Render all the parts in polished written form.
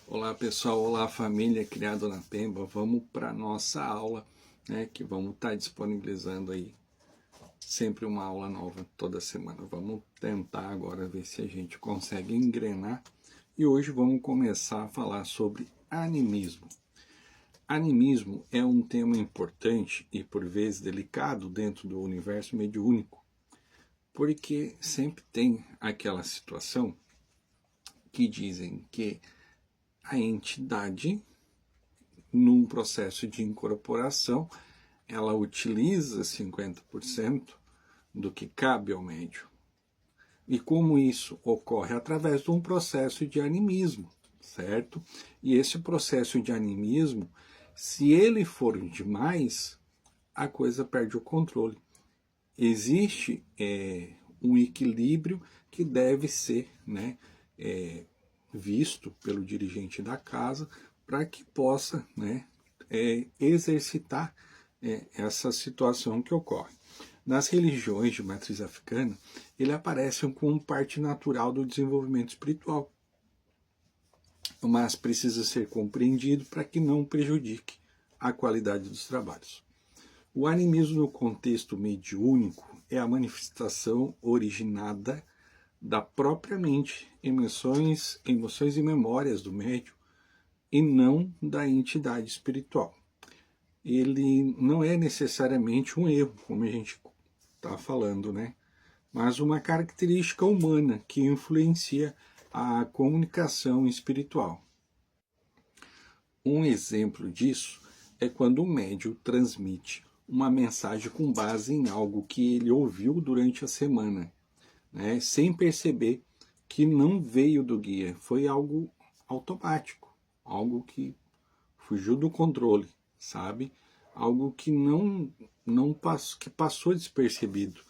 Olá pessoal, olá família Criado na Pemba, vamos para a nossa aula, né, que vamos estar disponibilizando aí sempre uma aula nova toda semana. Vamos tentar agora ver se a gente consegue engrenar e hoje vamos começar a falar sobre animismo. Animismo é um tema importante e por vezes delicado dentro do universo mediúnico, porque sempre tem aquela situação que dizem que a entidade, num processo de incorporação, ela utiliza 50% do que cabe ao médium. E como isso ocorre? Através de um processo de animismo, certo? E esse processo de animismo, se ele for demais, a coisa perde o controle. Existe um equilíbrio que deve ser, né, visto pelo dirigente da casa para que possa, né, exercitar essa situação que ocorre. Nas religiões de matriz africana, ele aparece como parte natural do desenvolvimento espiritual, mas precisa ser compreendido para que não prejudique a qualidade dos trabalhos. O animismo no contexto mediúnico é a manifestação originada da própria mente, emoções e memórias do médium, e não da entidade espiritual. Ele não é necessariamente um erro, como a gente está falando, né? Mas uma característica humana que influencia a comunicação espiritual. Um exemplo disso é quando o médium transmite uma mensagem com base em algo que ele ouviu durante a semana, né? Sem perceber que não veio do guia, foi algo automático, algo que fugiu do controle, sabe? Algo que que passou despercebido,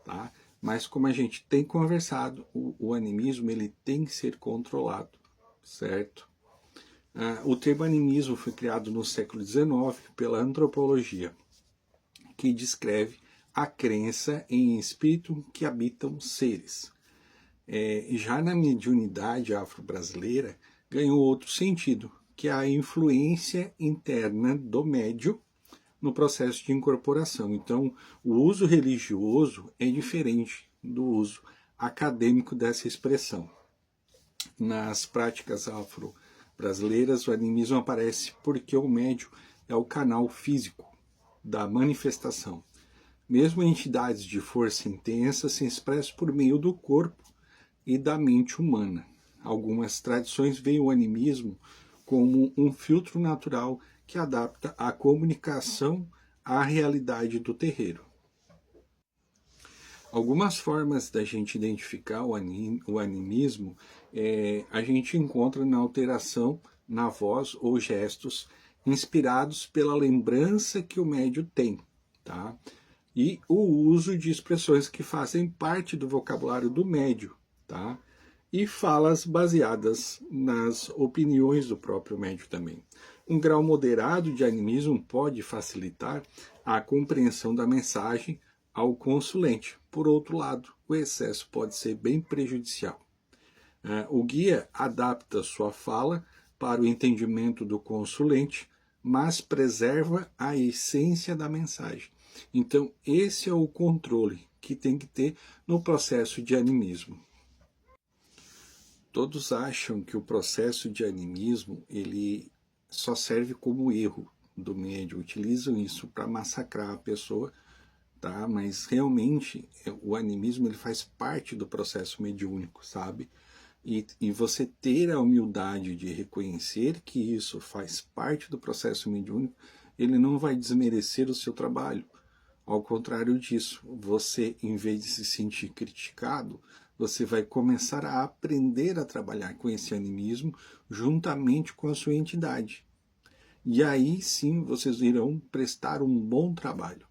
tá? Mas como a gente tem conversado, o animismo ele tem que ser controlado, certo? O termo animismo foi criado no século XIX pela antropologia, que descreve a crença em espírito que habitam seres. Já na mediunidade afro-brasileira, ganhou outro sentido, que é a influência interna do médium no processo de incorporação. Então, o uso religioso é diferente do uso acadêmico dessa expressão. Nas práticas afro-brasileiras, o animismo aparece porque o médium é o canal físico da manifestação. Mesmo entidades de força intensa se expressam por meio do corpo e da mente humana. Algumas tradições veem o animismo como um filtro natural que adapta a comunicação à realidade do terreiro. Algumas formas da gente identificar o animismo a gente encontra na alteração na voz ou gestos inspirados pela lembrança que o médium tem, tá? E o uso de expressões que fazem parte do vocabulário do médium, tá? E falas baseadas nas opiniões do próprio médium também. Um grau moderado de animismo pode facilitar a compreensão da mensagem ao consulente. Por outro lado, o excesso pode ser bem prejudicial. O guia adapta sua fala para o entendimento do consulente, mas preserva a essência da mensagem. Então, esse é o controle que tem que ter no processo de animismo. Todos acham que o processo de animismo ele só serve como erro do médium, utilizam isso para massacrar a pessoa, tá? Mas realmente o animismo ele faz parte do processo mediúnico, sabe? E você ter a humildade de reconhecer que isso faz parte do processo mediúnico, ele não vai desmerecer o seu trabalho. Ao contrário disso, você, em vez de se sentir criticado, você vai começar a aprender a trabalhar com esse animismo juntamente com a sua entidade. E aí sim vocês irão prestar um bom trabalho.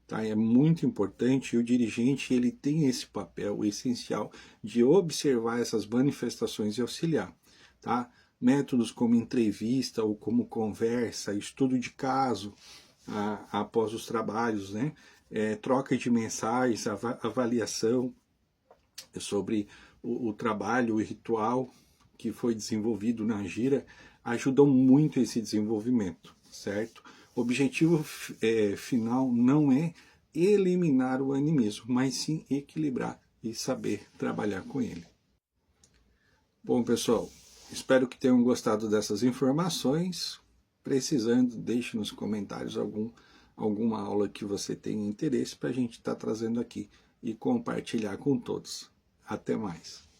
Tá? É muito importante, e o dirigente ele tem esse papel essencial de observar essas manifestações e auxiliar. Tá? Métodos como entrevista ou como conversa, estudo de caso após os trabalhos, né? Troca de mensagens, avaliação sobre o trabalho, o ritual que foi desenvolvido na Gira ajudam muito esse desenvolvimento, certo? O objetivo final não é eliminar o animismo, mas sim equilibrar e saber trabalhar com ele. Bom, pessoal, espero que tenham gostado dessas informações. Precisando, deixe nos comentários alguma aula que você tenha interesse para a gente estar trazendo aqui e compartilhar com todos. Até mais!